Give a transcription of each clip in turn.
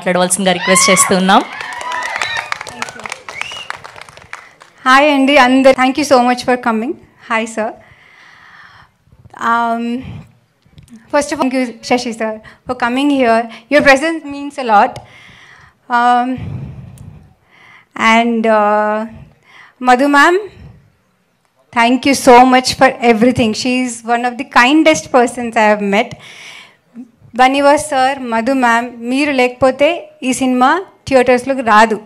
మాట్లాడవలసిందిగా రిక్వెస్ట్ చేస్తున్నాం. హాయ్ అండి అందరు, thank you so much for coming. Hi sir. First of all, thank you, Shashi sir, for coming here. Your presence means a lot. And Madhu ma'am, thank you so much for everything. She is one of the kindest persons I have met. Baniwas sir, Madhu ma'am, మీరు లేకపోతే ఈ cinema థియేటర్స్లోకి రాదు.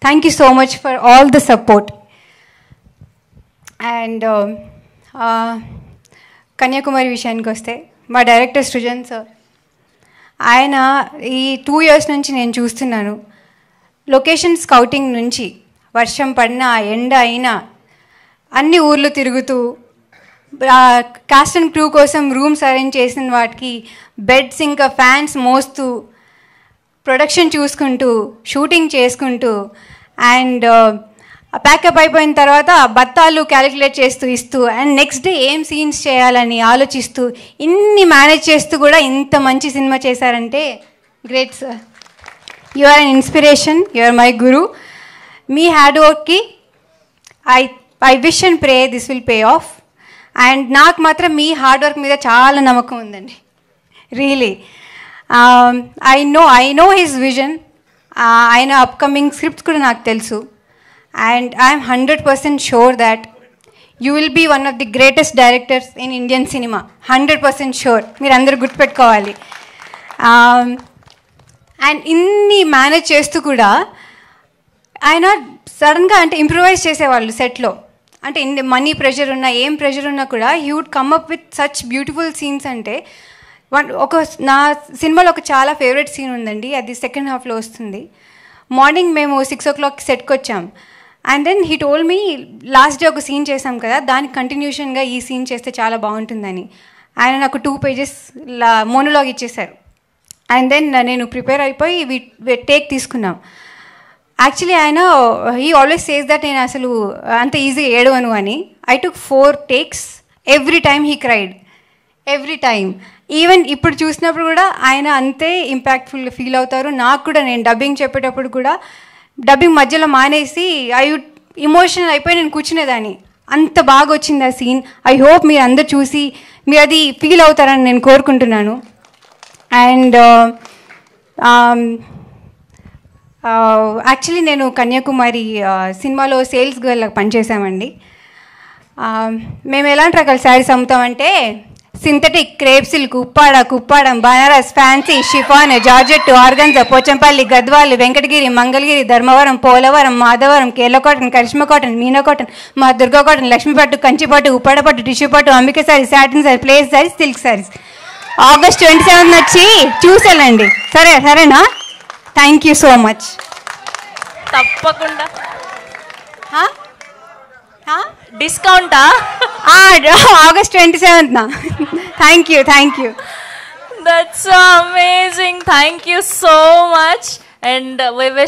Thank you so much for all the support. And Kanyakumari విషయానికి వస్తే మా director Srujan sir, ఆయన ఈ 2 years నుంచి నేను చూస్తున్నాను. లొకేషన్ స్కౌటింగ్ నుంచి వర్షం పడినా ఎండ అయినా అన్ని ఊర్లు తిరుగుతూ కాస్ట్ అండ్ క్రూ కోసం రూమ్స్ అరేంజ్ చేసిన వాటికి బెడ్స్ ఇంకా ఫ్యాన్స్ మోస్తూ ప్రొడక్షన్ చూసుకుంటూ షూటింగ్ చేసుకుంటూ అండ్ ప్యాకప్ అయిపోయిన తర్వాత బత్తాలు క్యాలిక్యులేట్ చేస్తూ ఇస్తూ అండ్ నెక్స్ట్ డే ఏం సీన్స్ చేయాలని ఆలోచిస్తూ ఇన్ని మేనేజ్ చేస్తూ కూడా ఇంత మంచి సినిమా చేశారంటే great sir. You are an inspiration, you are my guru. మీ హార్డ్ వర్క్కి I wish and pray this will pay off. And నాకు మాత్రం మీ హార్డ్ వర్క్ మీద చాలా నమ్మకం ఉందండి, really. I know his vision. ఆయన అప్కమింగ్ స్క్రిప్ట్స్ కూడా నాకు తెలుసు. And I am 100% sure that you will be one of the greatest directors in Indian cinema. 100% sure. మీరు అందరూ గుర్తుపెట్టుకోవాలి. అండ్ ఇన్ని మేనేజ్ చేస్తూ కూడా ఆయన సడన్గా అంటే ఇంప్రూవైజ్ చేసేవాళ్ళు సెట్లో. అంటే మనీ ప్రెషర్ ఉన్నా ఏం ప్రెషర్ ఉన్నా కూడా he would come up with such beautiful scenes. అంటే నా సినిమాలో ఒక చాలా ఫేవరెట్ సీన్ ఉందండి, అది సెకండ్ హాఫ్లో వస్తుంది. మార్నింగ్ మేము 6 o'clock సెట్కి వచ్చాం. And then he told me last day ఒక సీన్ చేసాం కదా, దానికి కంటిన్యూషన్గా ఈ సీన్ చేస్తే చాలా బాగుంటుందని ఆయన నాకు 2 pages మోనోలాగ్ ఇచ్చేశారు. అండ్ దెన్ నేను ప్రిపేర్ అయిపోయి టేక్ తీసుకున్నాం. యాక్చువల్లీ ఆయన హీ ఆల్వేస్ సేస్ దట్ నేను అసలు అంత ఈజీగా ఏడవను అని. I took 4 takes. Every time he cried, every time. Even ఇప్పుడు చూసినప్పుడు కూడా ఆయన అంతే ఇంపాక్ట్ఫుల్ ఫీల్ అవుతారు. నాకు కూడా నేను డబ్బింగ్ చెప్పేటప్పుడు కూడా డబ్బింగ్ మధ్యలో మానేసి ఇమోషనల్ అయిపోయి నేను కూర్చునేదాన్ని. అంత బాగా వచ్చింది ఆ సీన్. ఐ హోప్ మీరు అందరు చూసి మీరు అది ఫీల్ అవుతారని నేను కోరుకుంటున్నాను. అండ్ యాక్చువల్లీ నేను కన్యాకుమారి సినిమాలో సేల్స్ గర్ల్ పనిచేసామండి. మేము ఎలాంటి రకాల శారీస్ అమ్ముతామంటే synthetic, crepe silk, Kuppadam, Banaras, fancy, chiffon, georgette, organza, Pochampally, Gadwal, Venkatagiri, Mangalagiri, Dharmavaram, Polavaram, Madhavaram, Kerala cotton, Karishma cotton, Meena cotton, మా దుర్గా కాటన్, లక్ష్మీపట్టు, కంచిపట్టు, ఉప్పాడపట్టు, టిష్యూ పట్టు, అంబిక శారీ, సాటిన్ శారీ, ప్లేస్ శారీస్, సిల్క్ శారీస్. August 27 వచ్చి చూసేళ్ళండి. సరేనా? Thank you so much. తప్పకుండా డిస్కౌంటా? August 27th. Thank you. That's amazing. Thank you so much. And we wish